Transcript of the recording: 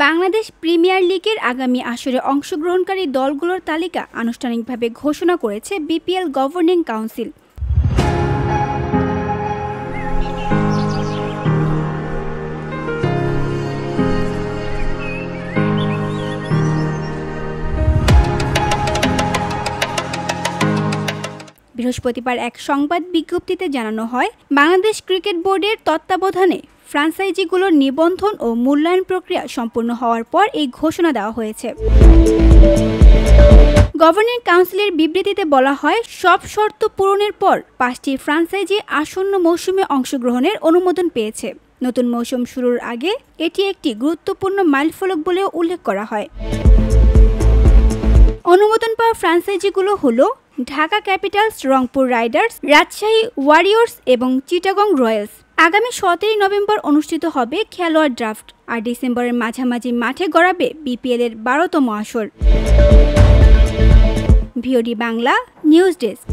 Bangladesh premier লিগের আগামী আসরে অংশগ্রহণকারী দলগুলোর তালিকা আনুষ্ঠানিকভাবে ঘোষণা করেছে বিপিএল গভর্নিং কাউন্সিল। বৃহস্পতিবার এক সংবাদ বিজ্ঞপ্তিতে জানানো হয়, বাংলাদেশ ক্রিকেট বোর্ডের তত্ত্বাবধানে ফ্র্যাঞ্চাইজিগুলোর নিবন্ধন ও মূল্যায়ন প্রক্রিয়া সম্পূর্ণ হওয়ার পর এই ঘোষণা দেওয়া হয়েছে। গভর্নিং কাউন্সিলের বিবৃতিতে বলা হয়, সব শর্ত পূরণের পর 5টি ফ্র্যাঞ্চাইজি আসন্ন মৌসুমে অংশগ্রহণের অনুমোদন পেয়েছে। নতুন মৌসুম শুরুর আগে এটি একটি গুরুত্বপূর্ণ মাইলফলক বলেও উল্লেখ করা হয়। অনুমোদন পাওয়া ফ্র্যাঞ্চাইজিগুলো হলো Dhaka Capitals, Rangpur Riders, Rajshahi Warriors এবং চিটাগং রয়্যালস। আগামী 17 নভেম্বর অনুষ্ঠিত হবে খেলোয়াড় ড্রাফট, আর ডিসেম্বরের মাঝামাঝি মাঠে গড়াবে বিপিএল-এর 12তম আসর। VOD Bangla news desk.